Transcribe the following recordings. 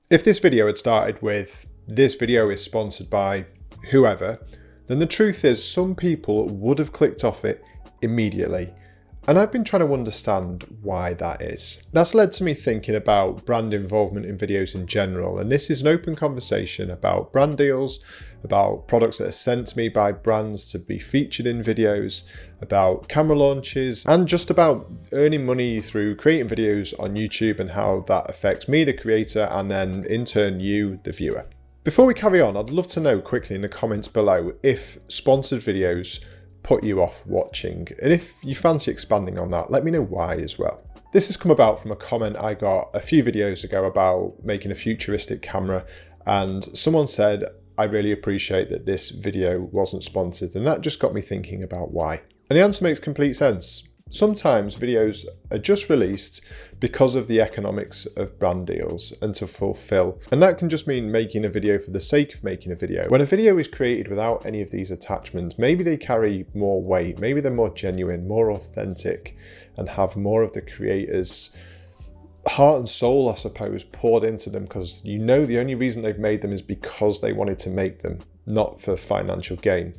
If this video had started with, "This video is sponsored by whoever," then the truth is some people would have clicked off it immediately. And I've been trying to understand why that is. That's led to me thinking about brand involvement in videos in general. And this is an open conversation about brand deals, about products that are sent to me by brands to be featured in videos, about camera launches, and just about earning money through creating videos on YouTube and how that affects me, the creator, and then in turn you, the viewer. Before we carry on, I'd love to know quickly in the comments below if sponsored videos put you off watching, and if you fancy expanding on that, let me know why as well. This has come about from a comment I got a few videos ago about making a futuristic camera, and someone said, "I really appreciate that this video wasn't sponsored," and that just got me thinking about why. And the answer makes complete sense. Sometimes videos are just released because of the economics of brand deals and to fulfill. And that can just mean making a video for the sake of making a video. When a video is created without any of these attachments, maybe they carry more weight, maybe they're more genuine, more authentic, and have more of the creator's heart and soul, I suppose, poured into them, because you know the only reason they've made them is because they wanted to make them, not for financial gain.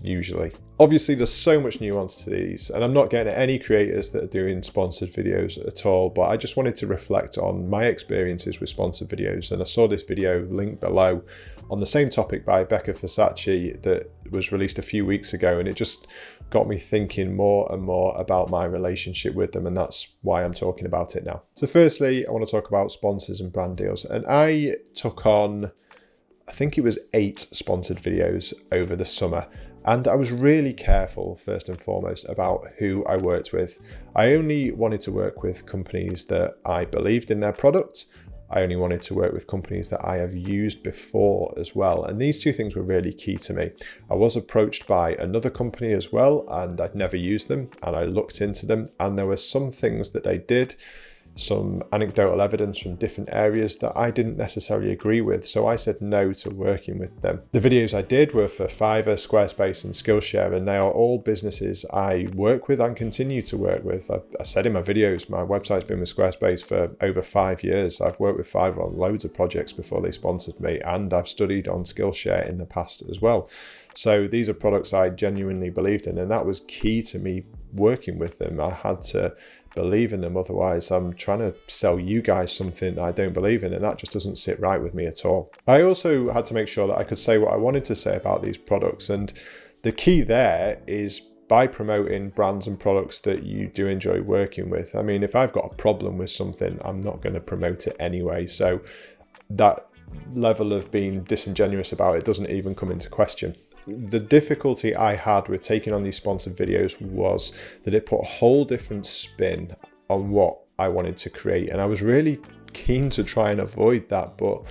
Usually. Obviously there's so much nuance to these, and I'm not getting at any creators that are doing sponsored videos at all, but I just wanted to reflect on my experiences with sponsored videos. And I saw this video linked below on the same topic by Becca Versace that was released a few weeks ago, and it just got me thinking more and more about my relationship with them, and that's why I'm talking about it now. So firstly, I want to talk about sponsors and brand deals, and I took on, I think it was 8 sponsored videos over the summer. And I was really careful, first and foremost, about who I worked with. I only wanted to work with companies that I believed in their product. I only wanted to work with companies that I have used before as well. And these two things were really key to me. I was approached by another company as well, and I'd never used them. And I looked into them, and there were some things that they did, some anecdotal evidence from different areas that I didn't necessarily agree with, so I said no to working with them. The videos I did were for Fiverr, Squarespace and Skillshare, and they are all businesses I work with and continue to work with. I said in my videos, my website's been with Squarespace for over 5 years. I've worked with Fiverr on loads of projects before they sponsored me, and I've studied on Skillshare in the past as well. So these are products I genuinely believed in, and that was key to me working with them. I had to believe in them, otherwise I'm trying to sell you guys something that I don't believe in, and that just doesn't sit right with me at all. I also had to make sure that I could say what I wanted to say about these products, and the key there is by promoting brands and products that you do enjoy working with. I mean, if I've got a problem with something, I'm not going to promote it anyway, so that level of being disingenuous about it doesn't even come into question. The difficulty I had with taking on these sponsored videos was that it put a whole different spin on what I wanted to create, and I was really keen to try and avoid that, but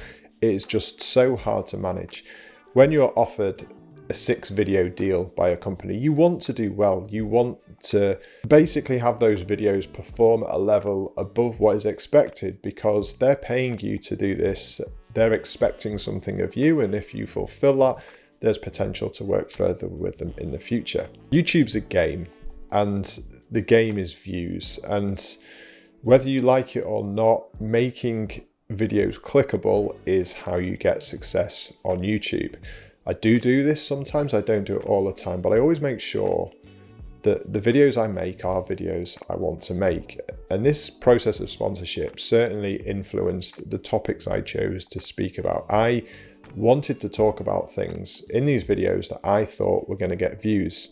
it is just so hard to manage. When you're offered a 6-video deal by a company, you want to do well. You want to basically have those videos perform at a level above what is expected, because they're paying you to do this. They're expecting something of you, and if you fulfill that, there's potential to work further with them in the future. YouTube's a game, and the game is views. And whether you like it or not, making videos clickable is how you get success on YouTube. I do this sometimes, I don't do it all the time, but I always make sure that the videos I make are videos I want to make. And this process of sponsorship certainly influenced the topics I chose to speak about. I wanted to talk about things in these videos that I thought were going to get views.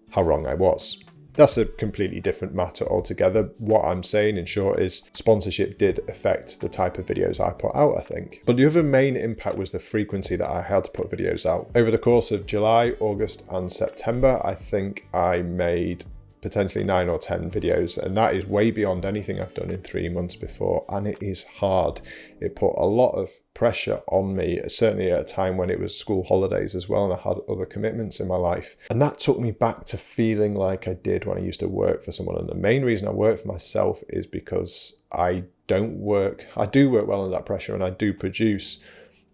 How wrong I was. That's a completely different matter altogether. What I'm saying in short is sponsorship did affect the type of videos I put out, I think. But the other main impact was the frequency that I had to put videos out. Over the course of July, August and September, I think I made potentially 9 or 10 videos, and that is way beyond anything I've done in 3 months before, and it is hard. It put a lot of pressure on me, certainly at a time when it was school holidays as well, and I had other commitments in my life, and that took me back to feeling like I did when I used to work for someone. And the main reason I work for myself is because I do work well under that pressure, and I do produce,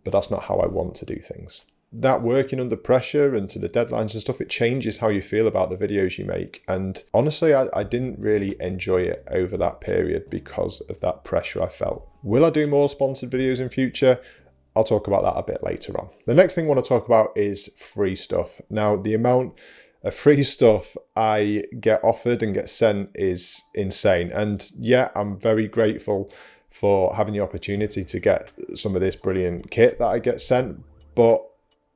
but that's not how I want to do things. That working under pressure and to the deadlines and stuff, it changes how you feel about the videos you make. And honestly, I didn't really enjoy it over that period because of that pressure I felt. Will I do more sponsored videos in future? I'll talk about that a bit later on. The next thing I want to talk about is free stuff. Now, the amount of free stuff I get offered and get sent is insane. And yeah, I'm very grateful for having the opportunity to get some of this brilliant kit that I get sent. But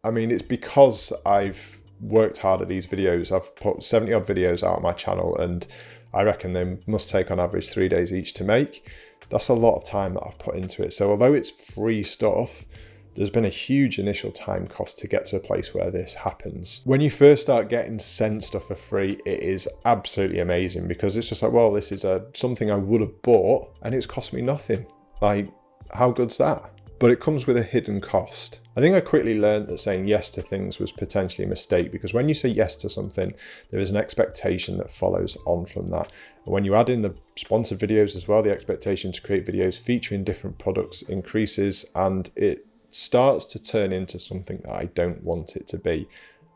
I mean, it's because I've worked hard at these videos. I've put 70 odd videos out on my channel, and I reckon they must take on average 3 days each to make. That's a lot of time that I've put into it. So although it's free stuff, there's been a huge initial time cost to get to a place where this happens. When you first start getting sent stuff for free, it is absolutely amazing, because it's just like, well, this is something I would have bought and it's cost me nothing. Like, how good's that? But it comes with a hidden cost. I think I quickly learned that saying yes to things was potentially a mistake, because when you say yes to something, there is an expectation that follows on from that. And when you add in the sponsored videos as well, the expectation to create videos featuring different products increases, and it starts to turn into something that I don't want it to be.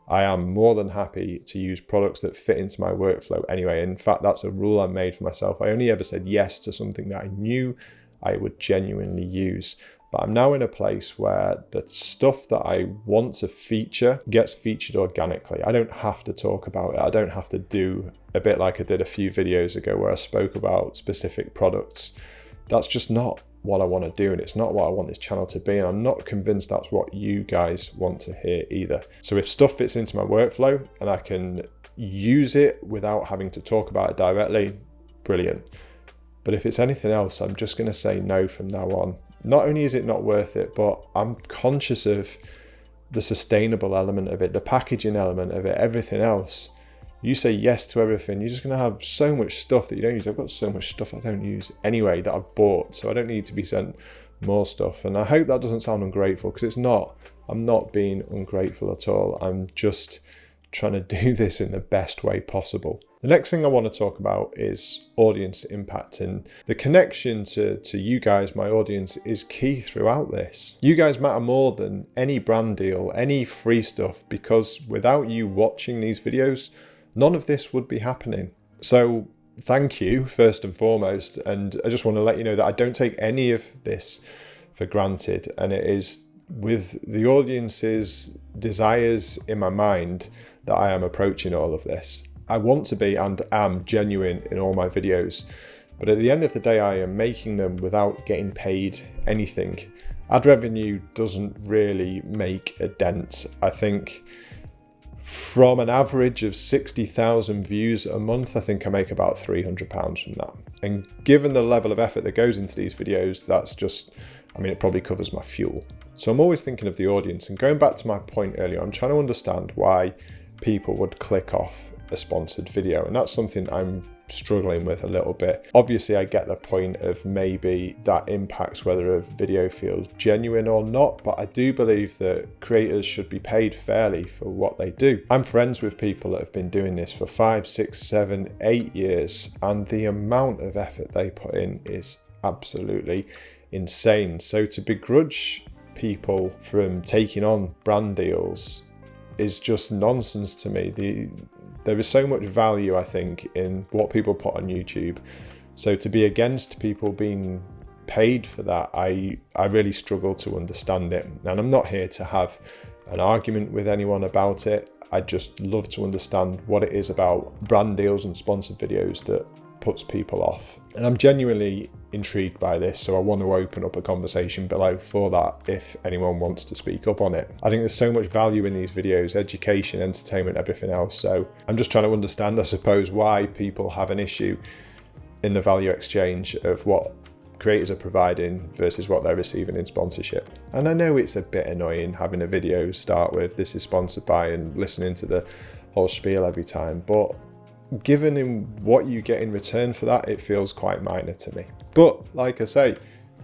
I am more than happy to use products that fit into my workflow anyway. In fact, that's a rule I made for myself. I only ever said yes to something that I knew I would genuinely use. But I'm now in a place where the stuff that I want to feature gets featured organically. I don't have to talk about it. I don't have to do a bit like I did a few videos ago where I spoke about specific products. That's just not what I want to do, and it's not what I want this channel to be, and I'm not convinced that's what you guys want to hear either. So if stuff fits into my workflow and I can use it without having to talk about it directly, brilliant. But if it's anything else, I'm just going to say no from now on. Not only is it not worth it, but I'm conscious of the sustainable element of it, the packaging element of it, everything else. You say yes to everything, you're just going to have so much stuff that you don't use. I've got so much stuff I don't use anyway that I've bought, so I don't need to be sent more stuff. And I hope that doesn't sound ungrateful, because it's not. I'm not being ungrateful at all. I'm just trying to do this in the best way possible. The next thing I want to talk about is audience impact, and the connection to you guys, my audience, is key throughout this. You guys matter more than any brand deal, any free stuff, because without you watching these videos, none of this would be happening. So thank you, first and foremost. And I just want to let you know that I don't take any of this for granted. And it is with the audience's desires in my mind that I am approaching all of this. I want to be and am genuine in all my videos. But at the end of the day, I am making them without getting paid anything. Ad revenue doesn't really make a dent. I think from an average of 60,000 views a month, I think I make about £300 from that. And given the level of effort that goes into these videos, that's just, I mean, it probably covers my fuel. So I'm always thinking of the audience. And going back to my point earlier, I'm trying to understand why people would click off a sponsored video. And that's something I'm struggling with a little bit. Obviously, I get the point of maybe that impacts whether a video feels genuine or not, but I do believe that creators should be paid fairly for what they do. I'm friends with people that have been doing this for 5, 6, 7, 8 years, and the amount of effort they put in is absolutely insane. So to begrudge people from taking on brand deals is just nonsense to me. There is so much value, I think, in what people put on YouTube. So to be against people being paid for that, I really struggle to understand it. And I'm not here to have an argument with anyone about it. I just love to understand what it is about brand deals and sponsored videos that puts people off. And I'm genuinely intrigued by this, so I want to open up a conversation below for that if anyone wants to speak up on it. I think there's so much value in these videos, education, entertainment, everything else. So I'm just trying to understand, I suppose, why people have an issue in the value exchange of what creators are providing versus what they're receiving in sponsorship. And I know it's a bit annoying having a video start with "this is sponsored by" and listening to the whole spiel every time, but given in what you get in return for that, it feels quite minor to me. But like I say,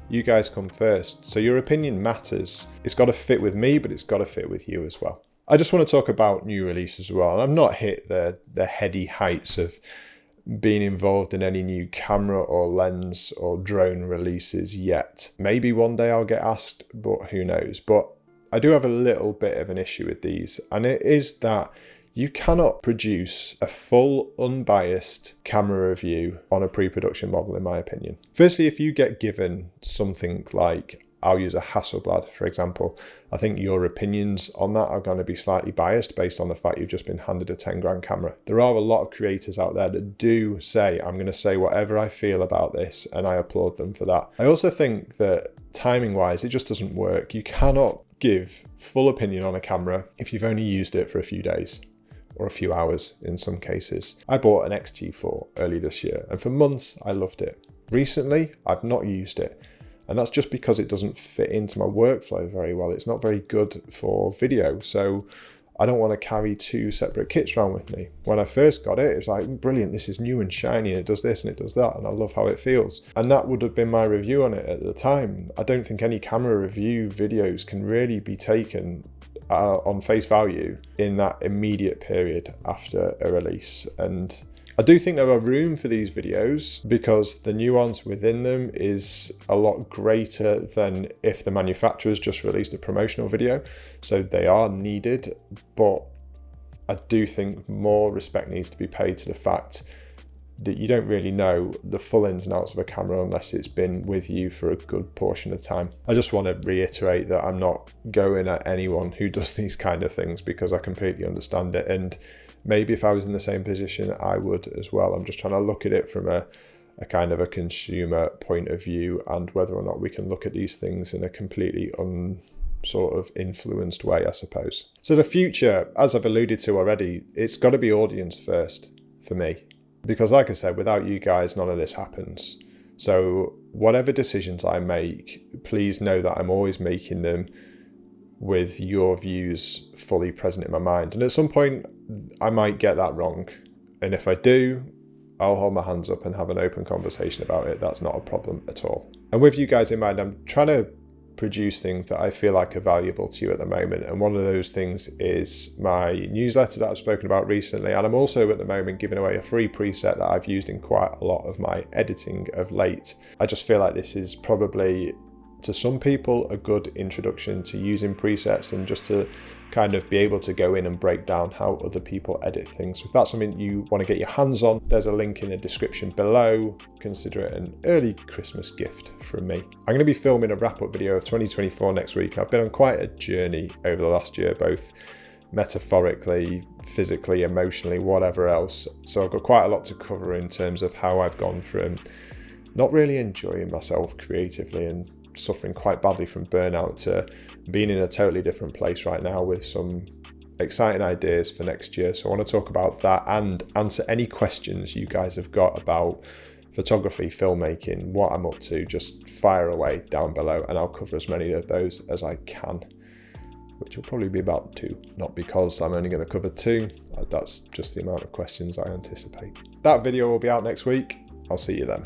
you guys come first, so your opinion matters. It's got to fit with me, but it's got to fit with you as well. I just want to talk about new releases as well. And I've not hit the heady heights of being involved in any new camera or lens or drone releases yet. Maybe one day I'll get asked, but who knows. But I do have a little bit of an issue with these, and it is that You cannot produce a full, unbiased camera review on a pre-production model, in my opinion. Firstly, if you get given something like, I'll use a Hasselblad, for example, I think your opinions on that are going to be slightly biased based on the fact you've just been handed a 10 grand camera. There are a lot of creators out there that do say, I'm going to say whatever I feel about this, and I applaud them for that. I also think that timing wise, it just doesn't work. You cannot give full opinion on a camera if you've only used it for a few days or a few hours in some cases. I bought an X-T4 early this year, and for months I loved it. Recently, I've not used it. And that's just because it doesn't fit into my workflow very well. It's not very good for video. So I don't want to carry two separate kits around with me. When I first got it, it was like, brilliant, this is new and shiny, and it does this and it does that, and I love how it feels. And that would have been my review on it at the time. I don't think any camera review videos can really be taken on face value in that immediate period after a release. And I do think there are room for these videos because the nuance within them is a lot greater than if the manufacturers just released a promotional video. So they are needed, but I do think more respect needs to be paid to the fact that you don't really know the full ins and outs of a camera unless it's been with you for a good portion of time. I just want to reiterate that I'm not going at anyone who does these kind of things because I completely understand it. And maybe if I was in the same position, I would as well. I'm just trying to look at it from a kind of a consumer point of view, and whether or not we can look at these things in a completely sort of influenced way, I suppose. So the future, as I've alluded to already, it's got to be audience first for me. Because like I said, without you guys, none of this happens. So whatever decisions I make, please know that I'm always making them with your views fully present in my mind. And at some point, I might get that wrong. And if I do, I'll hold my hands up and have an open conversation about it. That's not a problem at all. And with you guys in mind, I'm trying to produce things that I feel like are valuable to you at the moment. And one of those things is my newsletter that I've spoken about recently. And I'm also at the moment giving away a free preset that I've used in quite a lot of my editing of late. I just feel like this is probably, to some people, a good introduction to using presets and just to kind of be able to go in and break down how other people edit things. If that's something you want to get your hands on, there's a link in the description below. Consider it an early Christmas gift from me. I'm going to be filming a wrap-up video of 2024 next week. I've been on quite a journey over the last year, both metaphorically, physically, emotionally, whatever else. So I've got quite a lot to cover in terms of how I've gone from not really enjoying myself creatively and suffering quite badly from burnout to being in a totally different place right now with some exciting ideas for next year. So I want to talk about that and answer any questions you guys have got about photography, filmmaking, what I'm up to. Just fire away down below and I'll cover as many of those as I can, which will probably be about 2. Not because I'm only going to cover 2, that's just the amount of questions I anticipate. That video will be out next week. I'll see you then.